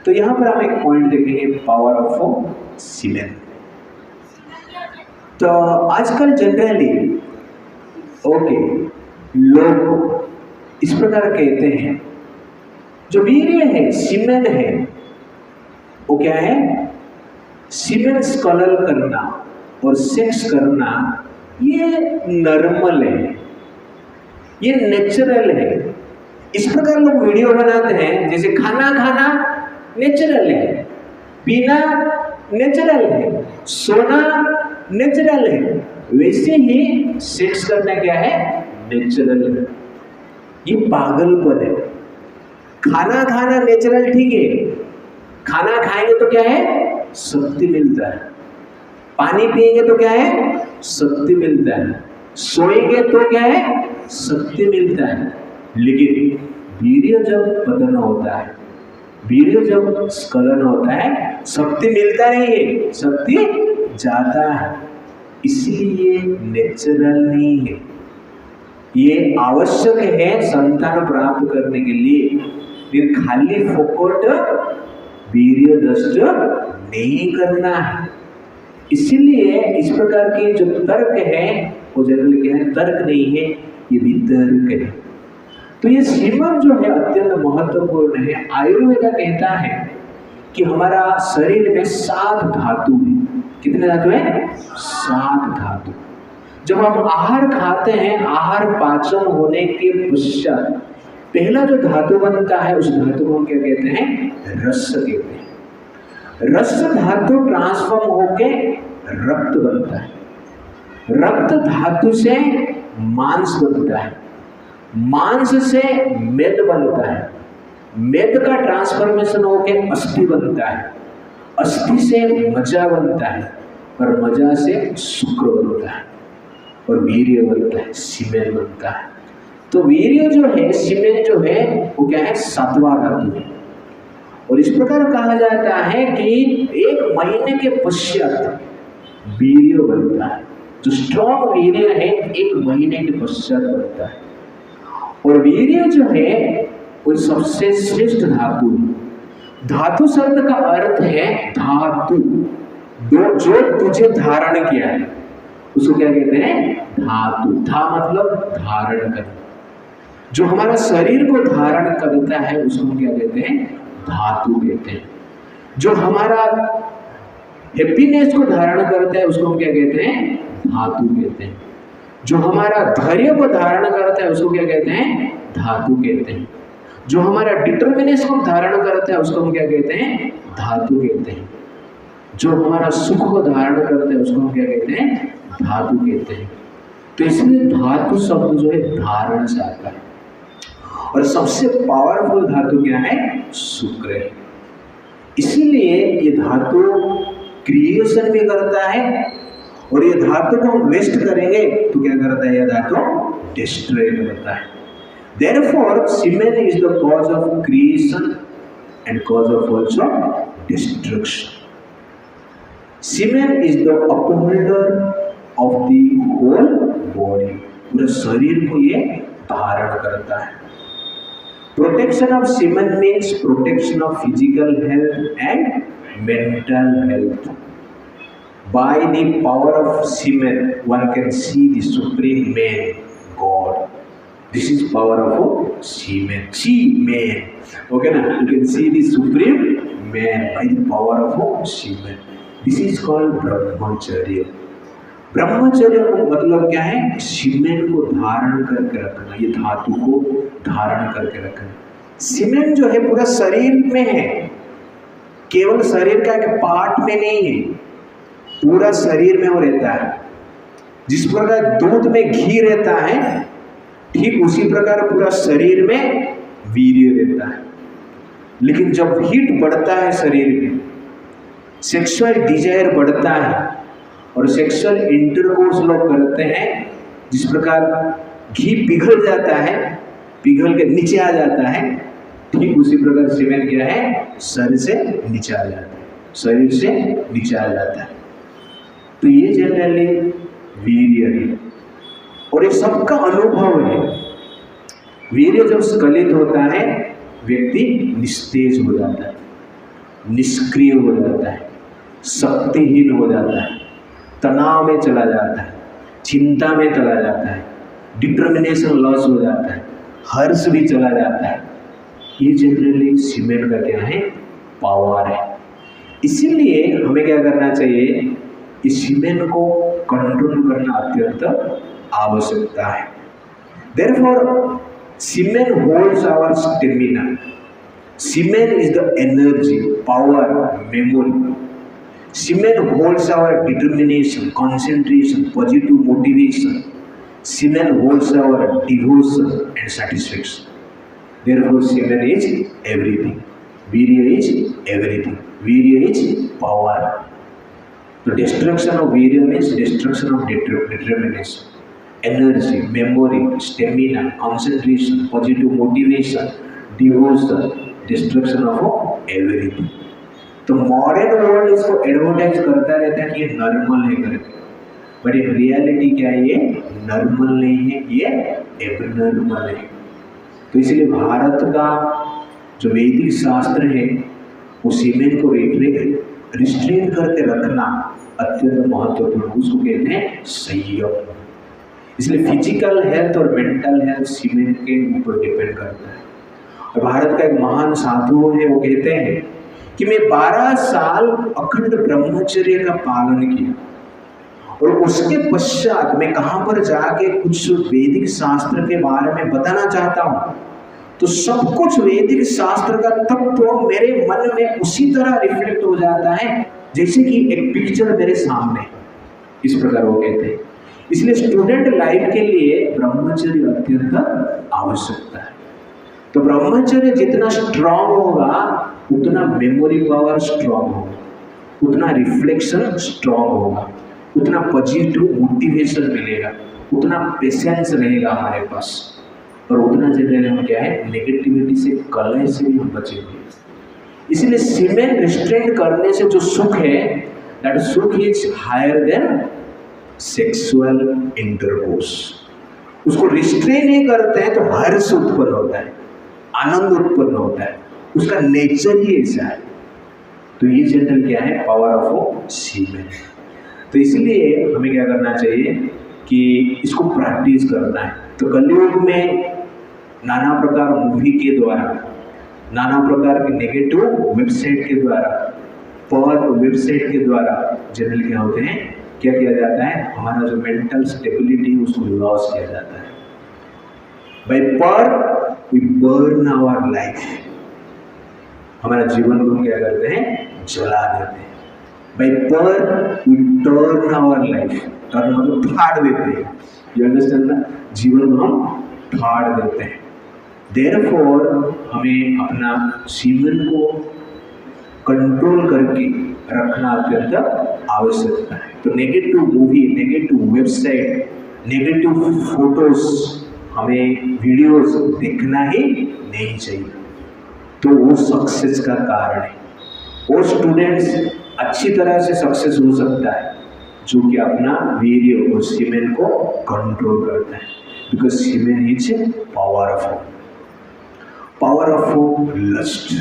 तो यहाँ पर हम एक पॉइंट देखेंगे, पावर ऑफ सीमेन। तो आजकल जनरली लोग इस प्रकार कहते हैं, जो वीर्य है, सीमेन है, वो क्या है? सीमेन स्कलल करना और सेक्स करना ये नॉर्मल है, ये नेचुरल है। इस प्रकार लोग वीडियो बनाते हैं, जैसे खाना खाना नेचुरल है, पीना नेचुरल है, सोना नेचुरल है, वैसे ही सेक्स करना क्या है? नेचुरल है। ये पागलपन है। खाना खाना नेचुरल ठीक है, खाना खाएंगे तो क्या है? शक्ति मिलता है। पानी पिएंगे तो क्या है? शक्ति मिलता है। सोएंगे तो क्या है? शक्ति मिलता है। लेकिन वीर्य जब पतन होता है, वीर्य जब स्खलन होता है, शक्ति मिलता नहीं है, शक्ति जाता है। इसलिए नेचुरल नहीं है, ये आवश्यक है संतान प्राप्त करने के लिए, फिर खाली फोकट वीर्य दष्ट नहीं करना है। इसीलिए इस प्रकार के जो तर्क है वो जनरली क्या है? तर्क नहीं है, ये वितर्क है। तो ये सीमन जो है अत्यंत महत्वपूर्ण है। आयुर्वेद कहता है कि हमारा शरीर में 7 धातु है। कितने धातु है? 7 धातु। जब हम आहार खाते हैं, आहार पाचन होने के पश्चात पहला जो धातु बनता है, उस धातु को हम क्या कहते हैं? रस कहते हैं। रस धातु ट्रांसफॉर्म होके रक्त बनता है। रक्त धातु से मांस बनता है, मांस से मेद बनता है, मेद का ट्रांसफॉर्मेशन होके अस्थि बनता है, अस्थि से मज्जा बनता है, और मज्जा से शुक्र बनता है, और वीर्य बनता है, सीमेन बनता है। तो वीर्य जो है, सीमेन जो है, वो क्या है? 7वां धातु है। और इस प्रकार कहा जाता है कि 1 महीने के पश्चात वीर्य बनता है। जो स्ट्रॉन्ग वीर्य है 1 महीने के पश्चात बनता है। और वीर्य जो है वो सबसे श्रेष्ठ धातु है। धातु शब्द का अर्थ है धातु, जो तुझे धारण किया है, उसको क्या कहते हैं? धातु। धा मतलब धारण करना। जो हमारा शरीर को धारण करता है उसको हम क्या कहते हैं? धातु कहते हैं। जो हमारा हैप्पीनेस को धारण करता है उसको हम क्या कहते हैं? धातु कहते हैं। जो हमारा धैर्य को धारण करता है उसको क्या कहते हैं? धातु कहते हैं। जो हमारा डिटर्मिनेशन को धारण करता है उसको हम क्या कहते हैं? धातु कहते हैं। जो हमारा सुख को धारण करता है उसको हम क्या कहते हैं? धातु कहते हैं। तो इसलिए धातु शब्द जो है धारण से आता है। और सबसे पावरफुल धातु क्या है? शुक्र है। इसीलिए ये धातु क्रिएशन भी करता है, और ये धातु को हम वेस्ट करेंगे तो क्या करता है? ये धातु डिस्ट्रॉय करता है। Therefore, semen is the cause of creation and cause of also destruction. Semen is the upholder of the whole body. पूरे शरीर को ये धारण करता है। Protection of semen means protection of physical health and mental health. By the power of semen, one can see the supreme man, God. This is power of semen. Semen. Okay, na? You can see the supreme man by the power of semen. This is called ब्रह्मचर्य। ब्रह्मचर्य का मतलब क्या है? सीमेन को धारण करके रखना, ये धातु को धारण करके रखना। सीमेन जो है पूरा शरीर में है, केवल शरीर का एक पार्ट में नहीं है, पूरा शरीर में वो रहता है। जिस प्रकार दूध में घी रहता है, ठीक उसी प्रकार पूरा शरीर में वीर्य रहता है। लेकिन जब हीट बढ़ता है शरीर में, सेक्सुअल डिजायर बढ़ता है और सेक्सुअल इंटरकोर्स लोग करते हैं, जिस प्रकार घी पिघल जाता है, पिघल के नीचे आ जाता है, ठीक उसी प्रकार सीमेन क्या है? शरीर से नीचे आ जाता है, शरीर से नीचे आ जाता है। तो ये जनरली वीर्य है, और ये सबका अनुभव है। वीर्य जब स्खलित होता है व्यक्ति निस्तेज हो जाता है। निष्क्रिय हो जाता है, शक्तिहीन हो जाता है, तनाव में चला जाता है, चिंता में चला जाता है, डिटर्मिनेशन लॉस हो जाता है, हर्ष भी चला जाता है। ये जनरली सीमेंट का क्या है? पावर है। इसीलिए हमें क्या करना चाहिए? इस सीमेंट को कंट्रोल करना अत्यंत आवश्यकता है। Therefore, semen holds our stamina. Semen is the energy, power, memory. Semen holds our determination, concentration, positive motivation. Semen holds our devotion and satisfaction. Therefore, semen is everything. Virya is everything. Virya is power. The destruction of virya means destruction of determination, energy, memory, stamina, concentration, positive motivation, devotion, destruction of everything. तो modern world इसको advertise करता रहता है कि ये normal है करके, but in reality क्या है? ये नॉर्मल नहीं है, ये एबनॉर्मल है। तो इसलिए भारत का जो वैदिक शास्त्र है वो सीमेंट को रिस्ट्रेन करके रखना अत्यंत महत्वपूर्ण, उसको कहते हैं संयम। इसलिए फिजिकल हेल्थ और मेंटल हेल्थ सीमेंट के ऊपर डिपेंड करता है। और भारत का एक महान साधु है, वो कहते हैं कि मैं 12 साल अखंड ब्रह्मचर्य का पालन किया और उसके पश्चात मैं कहाँ पर जाके कुछ वैदिक शास्त्र के बारे में बताना चाहता हूँ, तो सब कुछ वैदिक शास्त्र का तत्व मेरे मन में उसी तरह रिफ्लेक्ट हो जाता है जैसे कि एक पिक्चर मेरे सामने। इस प्रकार वो कहते हैं। इसलिए स्टूडेंट लाइफ के लिए ब्रह्मचर्य अत्यंत आवश्यकता है। तो ब्रह्मचर्य जितना स्ट्रांग होगा उतना मेमोरी पावर स्ट्रांग होगा, उतना रिफ्लेक्शन स्ट्रांग होगा, उतना पॉजिटिव मोटिवेशन मिलेगा, उतना पेशेंस रहेगा हमारे पास, और उतना जनरली हम क्या है? नेगेटिविटी से, कलह से भी हम बचेंगे। इसलिए सीमेंट रिस्ट्रेन करने से जो सुख है, दैट सुख is higher than sexual intercourse. उसको रिस्ट्रेन नहीं करते हैं तो हर्ष उत्पन्न होता है, आनंद उत्पन्न होता है, उसका नेचर ही ऐसा है। तो ये जनरल क्या है? Power of cement. तो इसलिए हमें क्या करना चाहिए कि इसको प्रैक्टिस करना है। तो कलयुग में नाना प्रकार मूवी के द्वारा, नाना प्रकार के नेगेटिव वेबसाइट के द्वारा, पर्न वेबसाइट के द्वारा जनरल क्या होते हैं? क्या किया जाता है? हमारा जो मेंटल स्टेबिलिटी उसको लॉस किया जाता है। Bye porn we burn our life. हमारा जीवन को क्या करते हैं? जला देते हैं। By porn we turn our life. Turn मतलब फाड़ देते हैं। यू अंडरस्टैंड ना? जीवन को हम फाड़ देते हैं। देयरफॉर हमें अपना सीमेंट को कंट्रोल करके रखना अत्यंत आवश्यकता है। तो negative movie, negative website, negative photos, हमें वीडियोस देखना ही नहीं चाहिए। तो वो सक्सेस का कारण है। वो स्टूडेंट्स अच्छी तरह से सक्सेस हो सकता है जो कि अपना वीर्य और सीमेंट को कंट्रोल करता है, because semen is power of lust.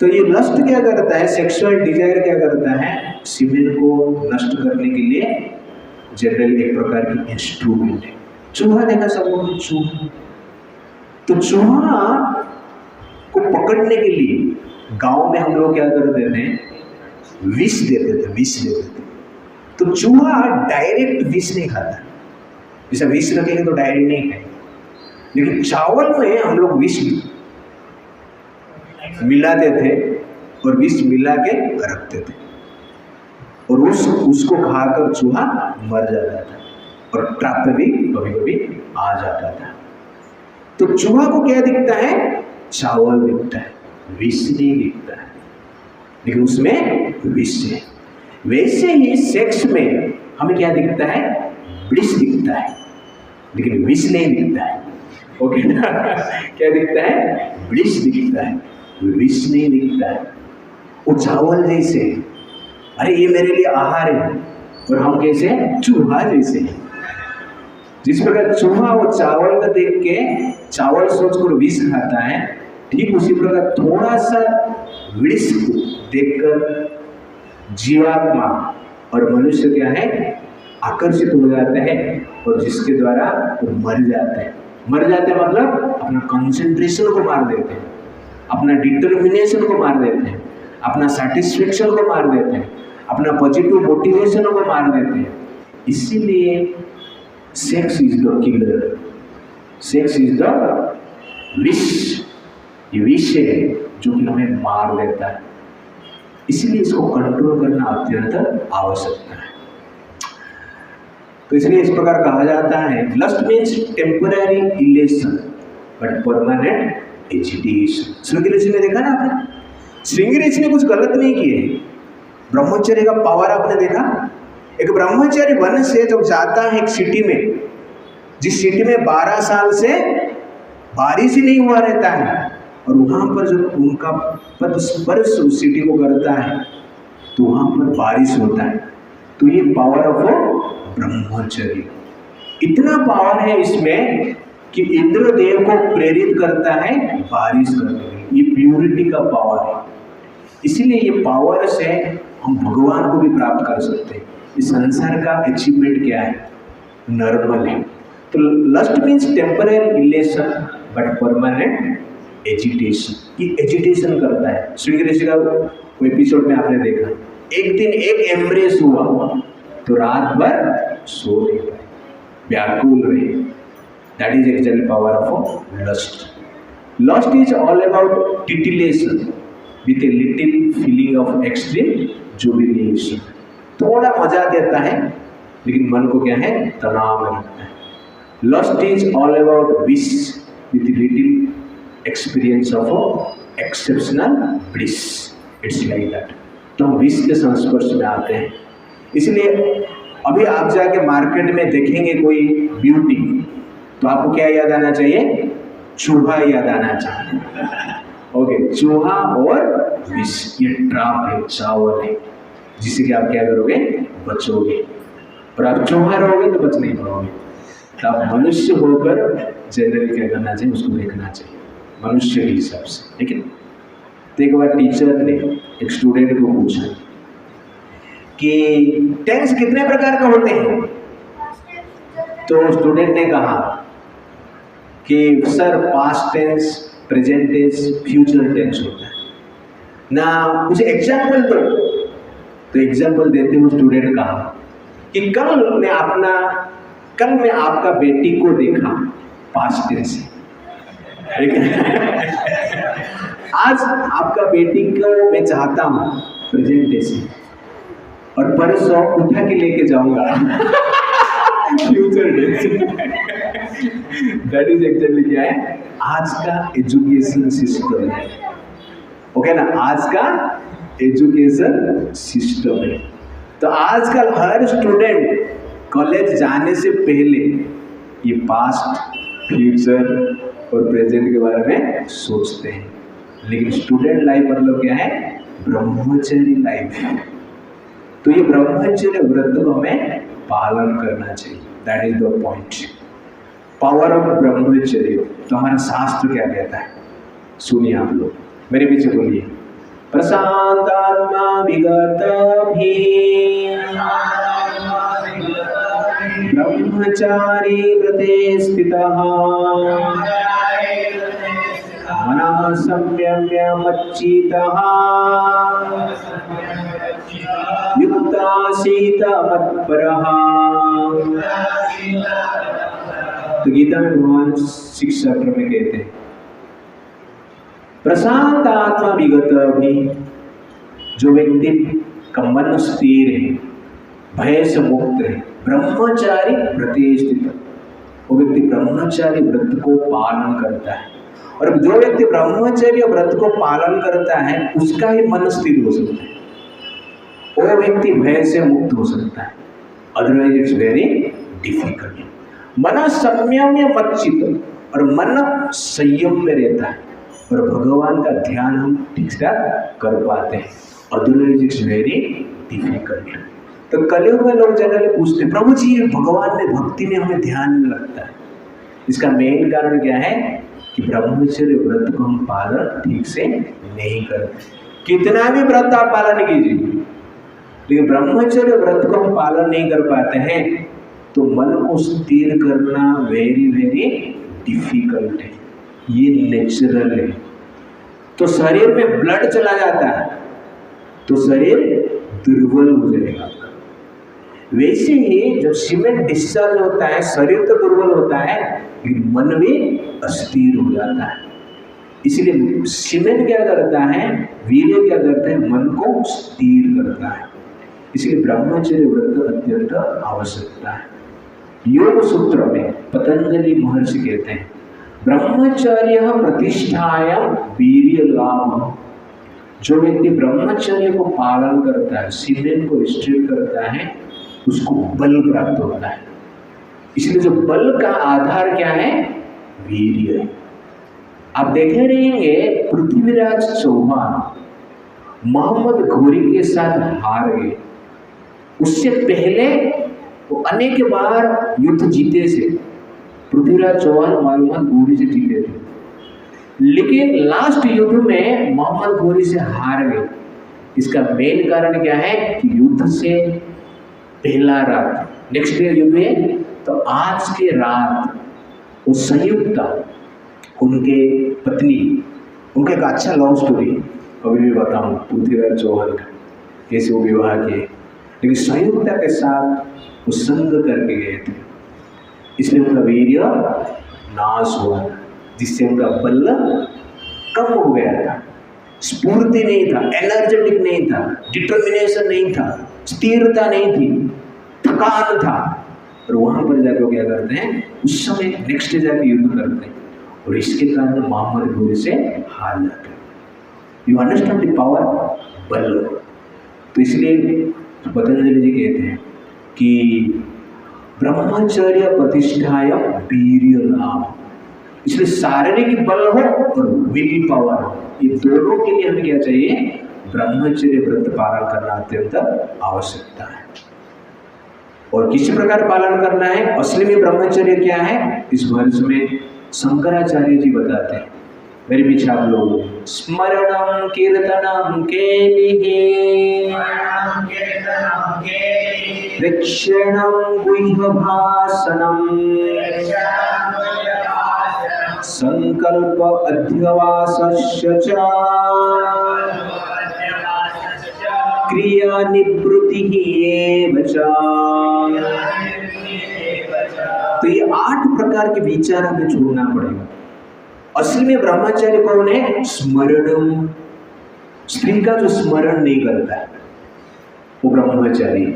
तो ये लस्ट क्या करता है? सेक्सुअल डिजायर क्या करता है? सीमेंट को नष्ट करने के लिए जनरल एक प्रकार की इंस्ट्रूमेंट है। चूहा देखा सब लोग? चूहा, तो चूहा को पकड़ने के लिए गांव में हम लोग क्या करते थे? विष देते थे। तो चूहा डायरेक्ट विष नहीं खाता, जैसा विष रखेंगे तो डायरेक्ट नहीं खाएंगे, लेकिन चावल में हम लोग विष मिलाते थे और विष मिला के रखते थे, और उसको खाकर चूहा मर जाता था और ट्रैप पे भी कभी कभी आ जाता था। तो चूहा को क्या दिखता है? चावल दिखता है, विष नहीं दिखता है, लेकिन उसमें विष है। वैसे ही सेक्स में हमें क्या दिखता है? ब्लिस दिखता है, लेकिन विष नहीं दिखता है। ओके ना? क्या दिखता है? ब्लिस दिखता है, विष नहीं दिखता है। वो चावल जैसे, अरे ये मेरे लिए आहार है, और हम कैसे? चूहा जैसे हैं। जिस प्रकार चूहा वो चावल का देख के चावल सोचकर विष खाता है, ठीक उसी प्रकार थोड़ा सा विष को देखकर जीवात्मा और मनुष्य क्या है, आकर्षित हो जाते हैं और जिसके द्वारा वो मर जाते हैं। मर जाते हैं मतलब अपना कंसंट्रेशन को मार देते हैं, अपना डिटर्मिनेशन को मार देते हैं, अपना सेटिस्फेक्शन को मार देते हैं, अपना पॉजिटिव मोटिवेशन को मार देते हैं। इसीलिए sex is the killer, sex is the विष, ये विष है जो कि हमें मार देता है। इसलिए इसको कंट्रोल करना अत्यंत आवश्यक है। तो इसलिए इस प्रकार कहा जाता है, lust means temporary elation but permanent agitation. Shringi Rishi ने देखा ना आपने, श्रृंगी ऋषि ने कुछ गलत नहीं किए। ब्रह्मचर्य का पावर आपने देखा। एक ब्रह्मचारी वन से जब जाता है एक सिटी में, जिस सिटी में 12 साल से बारिश ही नहीं हुआ रहता है, और वहां पर जब उनका पद स्पर्श उस सिटी को करता है तो वहां पर बारिश होता है। तो ये पावर ऑफ ब्रह्मचर्य, इतना पावर है इसमें कि इंद्रदेव को प्रेरित करता है बारिश करने में। ये प्यूरिटी का पावर है। इसीलिए ये पावर से हम भगवान को भी प्राप्त कर सकते हैं। इस संसार का अचीवमेंट क्या है, नॉर्मल है। तो lust means temporary elation but permanent agitation. ये एजिटेशन करता है। श्रृंगी ऋषि का वो एपिसोड में आपने देखा, एक दिन एक एम्ब्रेस हुआ तो रात भर सो नहीं पाए, व्याकुल रहे। That is actually power of lust. Lust is all about titillation with a little feeling of extreme jubilation. थोड़ा मजा देता है लेकिन मन को क्या है, तनाव में रखता है। Lust is all about wish with little experience of exceptional bliss. It's like that. तो हम विश के संस्पर्श में आते हैं। इसलिए अभी आप जाके मार्केट में देखेंगे कोई ब्यूटी, तो आपको क्या याद आना चाहिए, चूहा याद आना चाहिए। ओके, चूहा और विष, ये ट्रैप है, चावल है, जिससे कि आप क्या करोगे, बचोगे। और आप चूहा रहोगे तो बच नहीं पाओगे। तो आप मनुष्य होकर जनरली क्या करना चाहिए, उसको देखना चाहिए मनुष्य के हिसाब से, ठीक है। तो एक बार टीचर ने एक स्टूडेंट को पूछा कि टेंस कितने प्रकार के होते हैं। तो स्टूडेंट ने कहा कि sir past tense, present tense, future tense होता है ना, मुझे एग्जाम्पल दो। तो एग्जाम्पल देते हुए स्टूडेंट कहा कि कल मैं आपका बेटी को देखा, पास्ट टेंस है। आज आपका बेटी को मैं चाहता हूँ, प्रेजेंट टेंस है। और परसों उठा के लेके जाऊंगा, future tense. That is actually क्या है, आज का एजुकेशन सिस्टम है। ओके ना, आज का एजुकेशन सिस्टम है। तो आजकल हर स्टूडेंट कॉलेज जाने से पहले ये पास्ट, फ्यूचर और प्रेजेंट के बारे में सोचते हैं। लेकिन स्टूडेंट लाइफ मतलब क्या है, ब्रह्मचर्य लाइफ है। तो ये ब्रह्मचर्य व्रत को हमें पालन करना चाहिए। That is the point, power of ब्रह्मचर्य। तो हमारा शास्त्र क्या कहता है, सुनिए आप लोग, मेरे पीछे बोलिए। प्रशांतात्मा विगत भी ब्रह्मचारी व्रते स्थितः मनः संयम्य मच्चितः युक्तासीत मत्परः। तो गीता में भगवान शिक्षा क्रम में कहते हैं, प्रशांत आत्मा विगत भी, जो व्यक्ति का मन स्थिर है, भय से मुक्त है, ब्रह्मचारी व्रते स्थित, वो व्यक्ति ब्रह्मचारी व्रत को पालन करता है। और जो व्यक्ति ब्रह्मचर्य व्रत को पालन करता है उसका ही मन स्थिर हो सकता है, वो व्यक्ति भय से मुक्त हो सकता है। Otherwise it's very difficult. मन संयम में मच्चित, और मन संयम में रहता है और भगवान का ध्यान हम ठीक से कर पाते हैं। Otherwise it's very difficult. तो कलयुग में लोग जनरली पूछते हैं, प्रभु जी भगवान में, भक्ति में हमें ध्यान नहीं लगता है। इसका मेन कारण क्या है कि ब्रह्मचर्य व्रत को हम पालन ठीक से नहीं करते। कितना भी व्रत आप पालन कीजिए, लेकिन ब्रह्मचर्य व्रत को हम पालन नहीं कर पाते हैं तो मन को स्थिर करना वेरी वेरी डिफिकल्ट है। ये नेचुरल है। तो शरीर में ब्लड चला जाता है तो शरीर दुर्बल हो जाएगा। वैसे ही जब सीमेंट डिस्चार्ज होता है शरीर तो दुर्बल होता है लेकिन मन भी अस्थिर हो जाता है। इसलिए सीमेंट क्या करता है, वीर्य क्या करता है, मन को स्थिर करता है। इसलिए ब्रह्मचर्य व्रत अत्यंत आवश्यकता है। योग सूत्र में पतंजलि महर्षि कहते हैं ब्रह्मचर्य प्रतिष्ठायां वीर्य लाभ। जो व्यक्ति ब्रह्मचर्य को पालन करता है, सीमेंट को स्थिर करता है, उसको बल प्राप्त होता है। इसलिए जो बल का आधार क्या है, वीर्य है। आप देखे रहेंगे पृथ्वीराज चौहान मोहम्मद घोरी के साथ हार गए। उससे पहले वो अनेक बार युद्ध जीते थे। पृथ्वीराज चौहान मोहम्मद घोरी से जीते थे, लेकिन लास्ट युद्ध में मोहम्मद घोरी से हार गए। इसका मेन कारण क्या है कि युद्ध से पहला रात, नेक्स्ट डे युद्ध है तो आज के रात वो संयुक्ता उनके पत्नी, उनका एक अच्छा लव स्टोरी अभी भी बताऊं पृथ्वीराज चौहान का कैसे वो विवाह किए, लेकिन संयुक्ता के साथ वो संग करके गए थे। इसलिए उनका वीर्य नाश हुआ, जिससे उनका बल कम हो गया था। स्फूर्ति नहीं था, एनर्जेटिक नहीं था, डिटर्मिनेशन नहीं था, स्थिरता नहीं थी, थकान था। और वहां पर जाकर क्या करते हैं, उस समय नेक्स्ट डे जाके युद्ध करते हैं और इसके कारण मोहम्मद घोरी से हार जाते हैं। यू अंडरस्टैंड द पावर बल। तो इसलिए पतंजलि जी कहते हैं कि ब्रह्मचर्य प्रतिष्ठाया वीर्य लाभ। इसलिए शारीरिक बल हो और विल पावर हो, ये दोनों के लिए हमें क्या चाहिए, ब्रह्मचर्य व्रत पालन करना अत्यंत आवश्यकता है। और किस प्रकार पालन करना है, असली में ब्रह्मचर्य क्या है, इस वर्ष में शंकराचार्य जी बताते हैं। मेरे पीछे आप लोग स्मरणम कीर्तनम केलिहि दक्षिणम गुह्यभासनम संकल्प अध्यवासस्य च क्रिया निवृत्तिः एव च। तो ये 8 प्रकार के विचार हमें छोड़ना पड़ेगा। असली में ब्रह्मचर्य कौन है, स्मरणम। स्त्री का जो स्मरण नहीं करता है वो ब्रह्मचारी।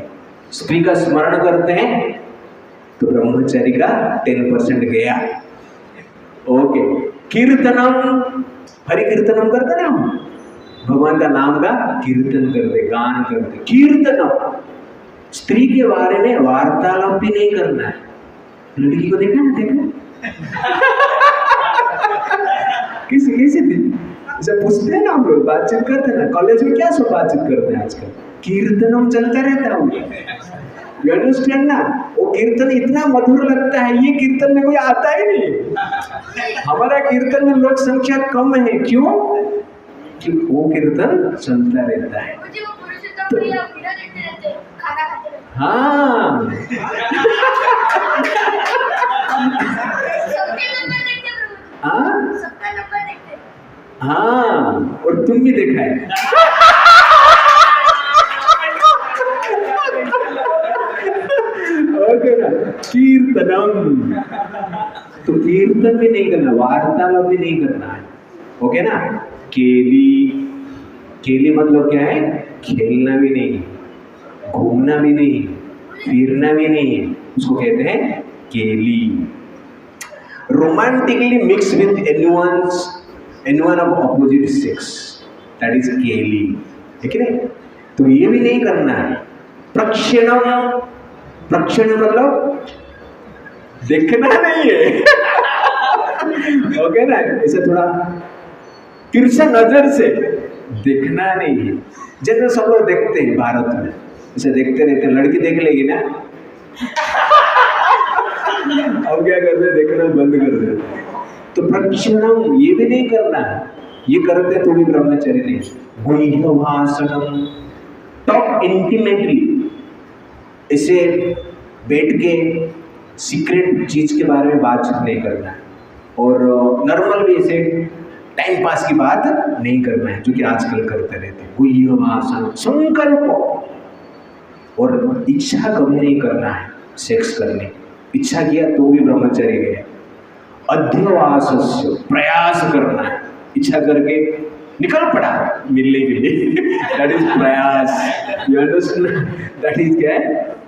स्त्री का स्मरण करते हैं तो ब्रह्मचारी का 10% गया। ओके, कीर्तनम, हरि कीर्तनम करते ना, हम भगवान का नाम का कीर्तन करते, गान करते। कीर्तनम, स्त्री के बारे में वार्तालाप भी नहीं करना है। लड़की को देखा ना, देखा किसी दिन जब पूछते हैं ना, हम लोग बातचीत करते हैं ना, कॉलेज में क्या सब बातचीत करते हैं आजकल, कीर्तनम चलता रहता है। यू अंडरस्टैंड ना, वो कीर्तन इतना मधुर लगता है, ये कीर्तन में कोई आता ही नहीं। हमारा कीर्तन में लोक संख्या कम है, क्यों, कि वो कीर्तन चलता रहता है। हाँ हाँ, और तुम भी देखा है। ओके ना, कीर्तनम, तो कीर्तन भी नहीं करना, वार्तालाप भी नहीं करना है। ओके ना। केली, केली मतलब क्या है, खेलना भी नहीं, घूमना भी नहीं, फिरना भी नहीं, उसको कहते हैं केली। Romantically mix with anyone of opposite sex, that is केली, ठीक है। तो ये भी नहीं करना है। प्रक्षेणम, प्रक्षेण मतलब देखना नहीं है। ओके ना, ऐसे थोड़ा तिरछा नजर से देखना नहीं है। जैसे सब लोग देखते हैं भारत में, ऐसे देखते रहते, लड़की देख लेगी ना, अब क्या करते, देखना बंद कर दे। तो प्रक्षेणम ये भी नहीं करना है। ये करते तो भी ब्रह्मचर्य नहीं। गुह्य भाषणम, टॉक इंटीमेटली, इसे बैठ के सीक्रेट चीज के बारे में बातचीत नहीं करना है, और नॉर्मल भी ऐसे टाइम पास की बात नहीं करना है, जो कि आजकल करते रहते हैं। गुह्य भाषण, संकल्प, और इच्छा कभी नहीं करना है सेक्स करने। इच्छा किया तो भी ब्रह्मचर्य गया। अध्यवासस्य, प्रयास करना है, इच्छा करके निकल पड़ा मिलने के लिए, दैट इज प्रयास। You understand? दैट इज क्या है?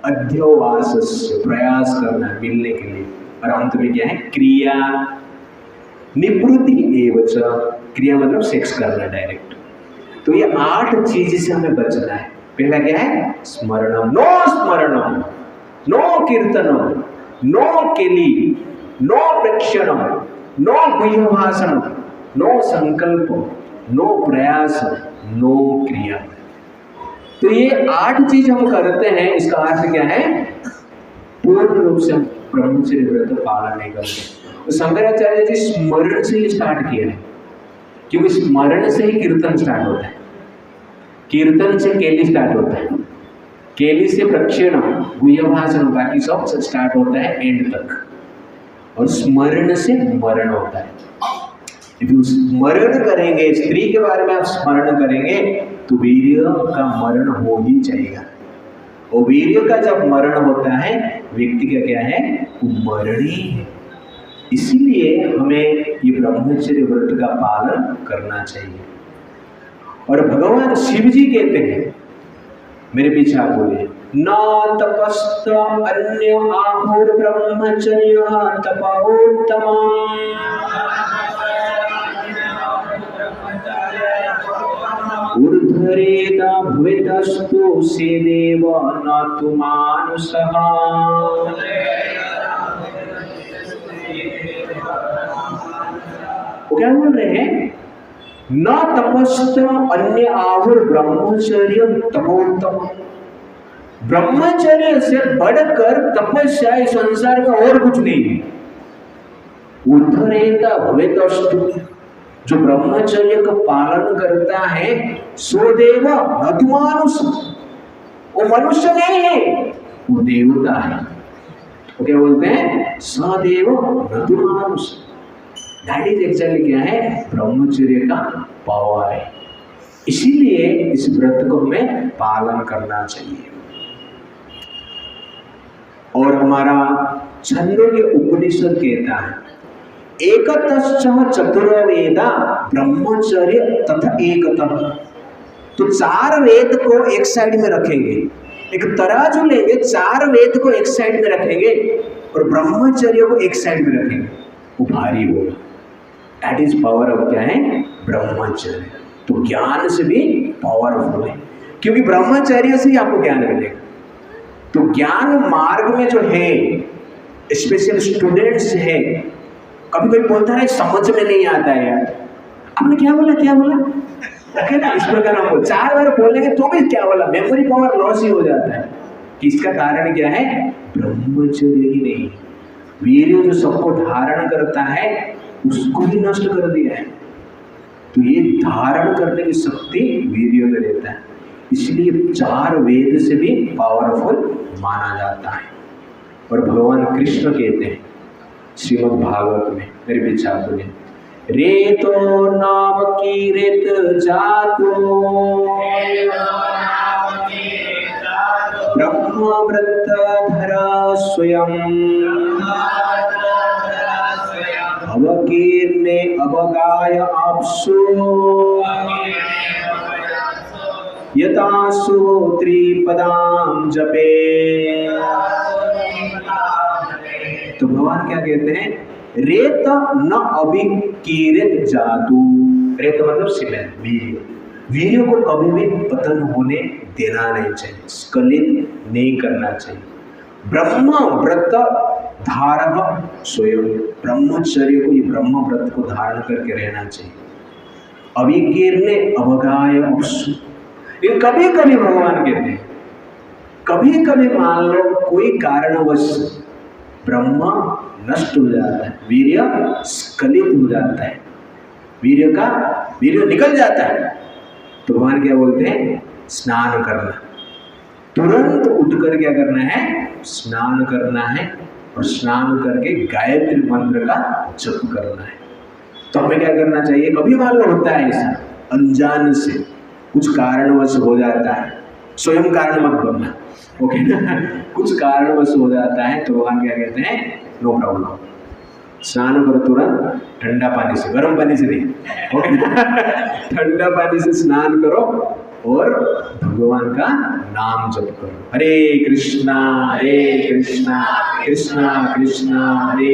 अध्यवासस्य, प्रयास करना है मिलने के लिए। और अंत में क्या है? क्रिया निवृत्ति एवच, क्रिया मतलब सेक्स करना डायरेक्ट। तो ये 8 चीज से हमें बचना है। पहला क्या है? स्मरणम, नो स्मरणम, नो कीर्तनम, नो केली, नो प्रेक्षणम, नो गुह्य भाषणम, नो संकल्प, नो प्रयास, नो क्रिया। तो ये 8 चीज हम करते हैं, इसका अर्थ क्या है? पूर्ण रूप से ब्रह्मचर्य व्रत पालन नहीं करते। तो शंकराचार्य जी स्मरण से ही स्टार्ट किया है, क्योंकि स्मरण से ही कीर्तन स्टार्ट होता है, कीर्तन से केली स्टार्ट होता है, केली से प्रक्षेण, गुह्य भाषण, बाकी सब स्टार्ट होता है एंड तक, और स्मरण से मरण होता है। यदि स्मरण करेंगे, स्त्री के बारे में आप स्मरण करेंगे तो वीर्य का मरण हो ही जाएगा। और वीर्य का जब मरण होता है, व्यक्ति का क्या है? मरणी है। इसीलिए हमें ये ब्रह्मचर्य व्रत का पालन करना चाहिए। और भगवान शिव जी कहते हैं, मेरे पीछे आप बोलिए, न तपस्त अन्य आहुर ब्रह्मचर्य तपोत्तमम्। ऊर्ध्वरेता भवेतस्तु सेदेव न तु मानुषः। वो क्या बोल रहे हैं? न तपस्त अन्य आहुर ब्रह्मचर्य तपोत्तम। ब्रह्मचर्य से बढ़कर तपस्या इस संसार में और कुछ नहीं है। ऊर्ध्वरेता भवेतस्तु, जो ब्रह्मचर्य का पालन करता है, सो देव न तु मानुष, वो मनुष्य नहीं है, वो देवता है। वो क्या बोलते हैं? सदेव न तु मानुष। दैट इज एक्चुअली क्या है? ब्रह्मचर्य का पावर है। इसीलिए इस व्रत को हमें पालन करना चाहिए। और हमारा छंदोग्य उपनिषद कहता है, एकतश्च चतुर्वेदा ब्रह्मचर्य तथा एकतः। तो 4 वेद को एक साइड में रखेंगे, एक तराजू लेंगे, 4 वेद को एक साइड में रखेंगे और ब्रह्मचर्य को एक साइड में रखेंगे, वो भारी होगा। दैट इज पावर ऑफ क्या है? ब्रह्मचर्य। तो ज्ञान से भी पावरफुल है, क्योंकि ब्रह्मचर्य से ही आपको ज्ञान मिलेगा। तो ज्ञान मार्ग में जो है, स्पेशल स्टूडेंट्स है, कभी कोई बोलता है समझ में नहीं आता है, यार आपने क्या बोला क्या बोला, ओके ना, इस प्रकार हम 4 बार बोलेंगे तो भी क्या बोला, मेमोरी पावर लॉस ही हो जाता है। कि इसका कारण क्या है? ब्रह्मचर्य ही नहीं। वीर्य जो सबको धारण करता है उसको ही नष्ट कर दिया है। तो ये धारण करने की शक्ति वीर्य में रहता है, इसलिए 4 वेद से भी पावरफुल माना जाता है। और भगवान कृष्ण कहते हैं श्रीमद् भागवत में, मेरे पीछे आप बोले, रेतो नाम की रेत जातो ब्रह्मव्रत धरा स्वयं अवकीर्णे अवगाय आपसो यतासु त्रिपदां जपे। तो भगवान क्या कहते हैं? रेत न अभिकीरित जातु। रेत मतलब सीमेंट, वीर्य। वीर्य को कभी भी पतन होने देना नहीं चाहिए, स्खलित नहीं करना चाहिए। ब्रह्म व्रत धारक स्वयं, ब्रह्मचर्य को, ये ब्रह्म व्रत को धारण करके रहना चाहिए। अभिकीर्णे अवगाय अपसु। ये कभी कभी भगवान कहते हैं, कभी कभी मान लो कोई कारणवश ब्रह्म नष्ट हो जाता है, वीर्य स्खलित हो जाता है, वीर्य का वीर्य निकल जाता है तो भगवान क्या बोलते हैं, स्नान करना। तुरंत उठकर क्या करना है, स्नान करना है, और स्नान करके गायत्री मंत्र का जप करना है। तो हमें क्या करना चाहिए, कभी मालूम होता है ऐसा अनजान से कुछ कारणवश हो जाता है, स्वयं कारण मत बनना, ओके ना, कुछ कारणवश हो जाता है तो भगवान क्या कहते हैं, नो प्रॉब्लम, स्नान करो तुरंत ठंडा पानी से, गर्म पानी से नहीं, ओके ठंडा पानी से स्नान करो और भगवान का नाम जप करो। हरे कृष्णा कृष्णा कृष्णा हरे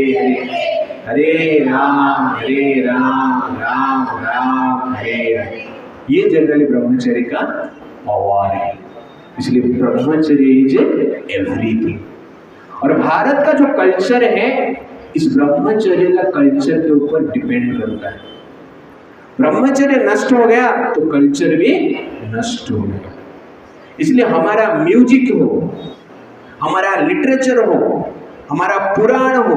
हरे, हरे राम राम राम हरे हरे। ये जनरली ब्रह्मचर्य का पावर है, इसलिए ब्रह्मचर्य इज एवरीथिंग। और भारत का जो कल्चर है इस ब्रह्मचर्य का कल्चर के ऊपर डिपेंड करता है। ब्रह्मचर्य नष्ट हो गया तो कल्चर भी नष्ट हो गया। इसलिए हमारा म्यूजिक हो, हमारा लिटरेचर हो, हमारा पुराण हो,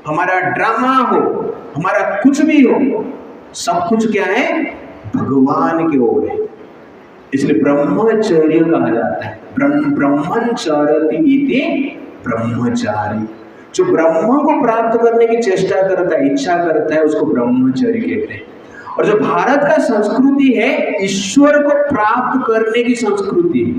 हमारा ड्रामा हो, हमारा कुछ भी हो, सब कुछ क्या है, भगवान की ओर है। इसलिए ब्रह्मचर्य कहा जाता है, ब्रह्मचर्य इति ब्रह्मचारी। जो ब्रह्म को प्राप्त करने की चेष्टा करता है, इच्छा करता है, उसको ब्रह्मचर्य कहते हैं। और जो भारत का संस्कृति है ईश्वर को प्राप्त करने की संस्कृति है,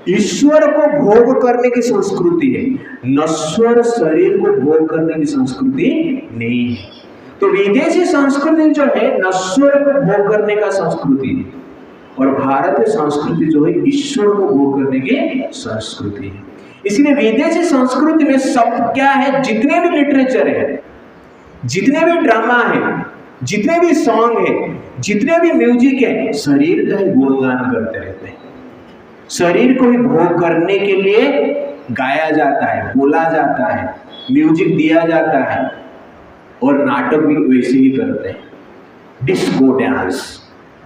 ईश्वर को भोग करने की संस्कृति है, नश्वर शरीर को भोग करने की संस्कृति नहीं है। तो विदेशी संस्कृति जो है नश्वर को भोग करने का संस्कृति है, और भारतीय संस्कृति जो है ईश्वर को भोग करने की संस्कृति है। इसलिए विदेशी संस्कृति में सब क्या है, जितने भी लिटरेचर है, जितने भी ड्रामा है, जितने भी सॉन्ग है, जितने भी म्यूजिक है, शरीर का ही गुणगान करते रहते हैं। शरीर को ही भोग करने के लिए गाया जाता है, बोला जाता है, म्यूजिक दिया जाता है, और नाटक भी वैसे ही करते हैं। Disco dance,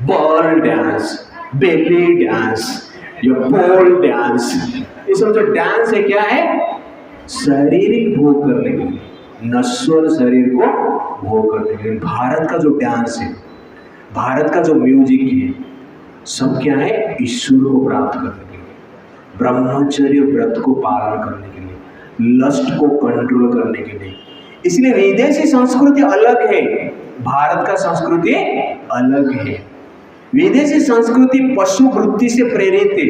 ball dance, belly dance, या पोल डांस, ये सब जो डांस है क्या है, शारीरिक भोग करने के लिए, नश्वर शरीर को भोग करने के लिए। भारत का जो डांस है, भारत का जो म्यूजिक है, सब क्या है, ईश्वर को प्राप्त करने के लिए, ब्रह्मचर्य व्रत को पालन करने के लिए, लस्ट को कंट्रोल करने के लिए। इसलिए विदेशी संस्कृति अलग है, भारत का संस्कृति अलग है। विदेशी संस्कृति पशु वृत्ति से प्रेरित है,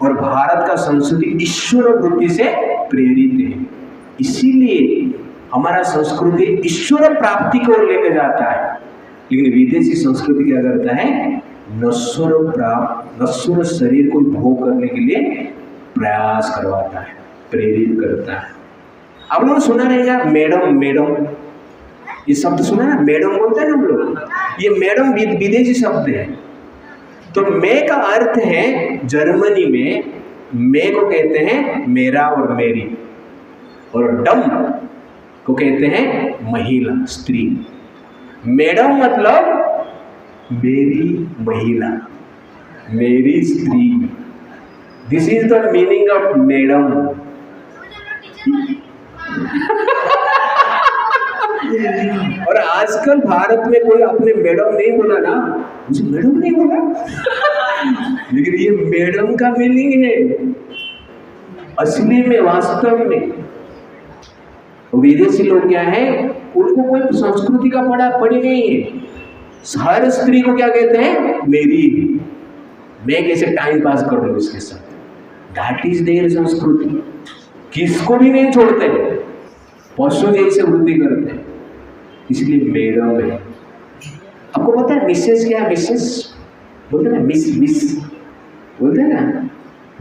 और भारत का संस्कृति ईश्वर वृत्ति से प्रेरित है। इसीलिए हमारा संस्कृति ईश्वर प्राप्ति को लेकर जाता है, लेकिन विदेशी संस्कृति क्या करता है, नश्वर शरीर को भोग करने के लिए प्रयास करवाता है, प्रेरित करता है। आप लोगों ने सुना रहेगा मैडम, मैडम, ये शब्द सुना है, मैडम बोलते हैं ना हम लोग, ये मैडम विदेशी शब्द है। तो मैं का अर्थ है, जर्मनी में मैं को कहते हैं मेरा और मेरी, और डम को कहते हैं महिला, स्त्री। मैडम मतलब मेरी महिला, मेरी स्त्री। This is the meaning of madam. और आजकल भारत में कोई अपने मैडम नहीं बोला ना, मुझे मैडम नहीं बोला, लेकिन ये मैडम का मीनिंग है असली में, वास्तव में। विदेशी लोग क्या है, उनको कोई संस्कृति का पड़ी नहीं है। हर स्त्री को क्या कहते हैं, मेरी, मैं कैसे टाइम पास कर लूं इसके साथ, दैट इज देयर संस्कृति। किसको भी नहीं छोड़ते, पशु जैसे वृद्धि करते हैं, इसलिए मैडम है। आपको पता है मिसेस क्या है, मिसेस बोलते ना, मिस बोलते हैं ना,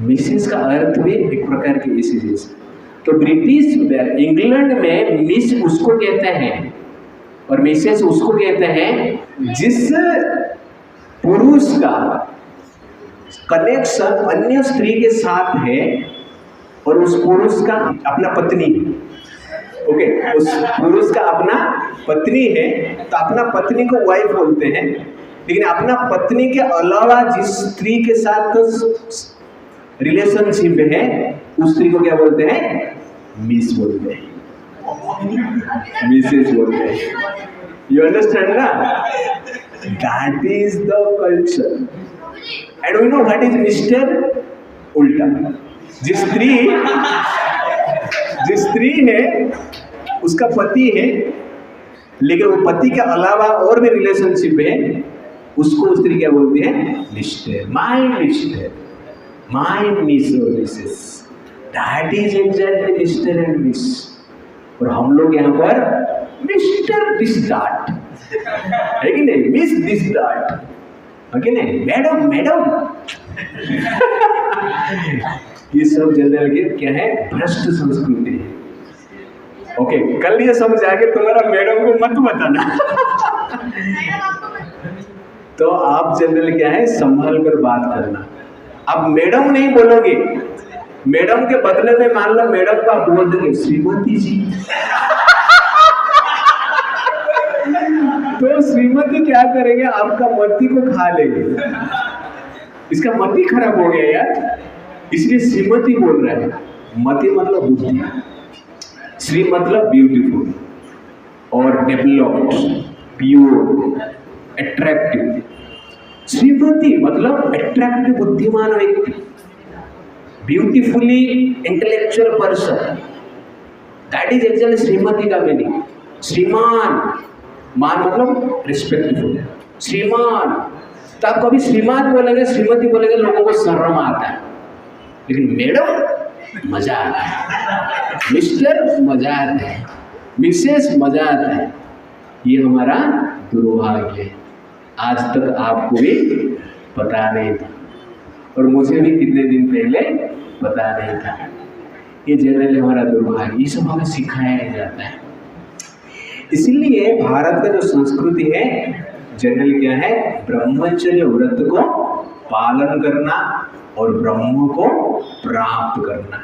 मिसेस का अर्थ भी एक प्रकार की इसी जैसे। तो ब्रिटिश इंग्लैंड में मिस उसको कहते हैं और मिसेस उसको कहते हैं जिस पुरुष का कनेक्शन अन्य स्त्री के साथ है और उस पुरुष का अपना पत्नी, ओके, उस पुरुष का अपना पत्नी है, तो अपना पत्नी को वाइफ बोलते हैं, लेकिन अपना पत्नी के अलावा जिस स्त्री के साथ रिलेशनशिप है उस स्त्री को क्या बोलते हैं, मिस बोलते हैं, मिसेस बोलते हैं। यू अंडरस्टैंड ना? That is the culture. And we know what is Mr. उल्टा. जिस स्त्री है उसका पति है, लेकिन वो पति के अलावा और भी रिलेशनशिप है, उसको स्त्री क्या बोलती है? Mister, my mister, my miss और missus. That is exactly mister and miss. और हम लोग यहाँ पर मिस्टर दिस दैट है कि नहीं, मिस दिस दैट है कि नहीं, मैडम मैडम. ये सब जनरल के क्या है? भ्रष्ट संस्कृति है. ओके, कल ये समझ आ गया, तुम्हारा मैडम को मत बताना. तो आप जनरल क्या है? संभाल कर बात करना. आप मैडम नहीं बोलोगे, मैडम के बदले में मान लो मैडम को आप बोल देंगे श्रीमती जी. तो श्रीमती क्या करेंगे? आपका मती को खा लेंगे. इसका मती खराब हो गया यार, इसलिए श्रीमती बोल रहा है. मती मतलब बुद्धि, श्री मतलब ब्यूटीफुल और डेवलप्ड, प्योर, अट्रैक्टिव. श्रीमती मतलब अट्रैक्टिव, बुद्धिमान व्यक्ति, beautifully intellectual person. That is actually Shrimati का मीनिंग. श्रीमान, मान मतलब रिस्पेक्टफुल, श्रीमान. तो आप कभी श्रीमान बोलेंगे, श्रीमती बोलेंगे, लोगों को शर्म आता है. लेकिन मैडम मजा आता है, मिस्टर मजा आता है, मिसेस मजा आता है. ये हमारा दुर्भाग्य है. आज तक आपको भी पता नहीं था, और मुझे भी कितने दिन पहले पता नहीं था. ये जनरली हमारा दुर्भाग्य. ये सब हमें सिखाया नहीं जाता है. इसीलिए भारत का जो संस्कृति है जनरल क्या है? ब्रह्मचर्य व्रत को पालन करना और ब्रह्म को प्राप्त करना.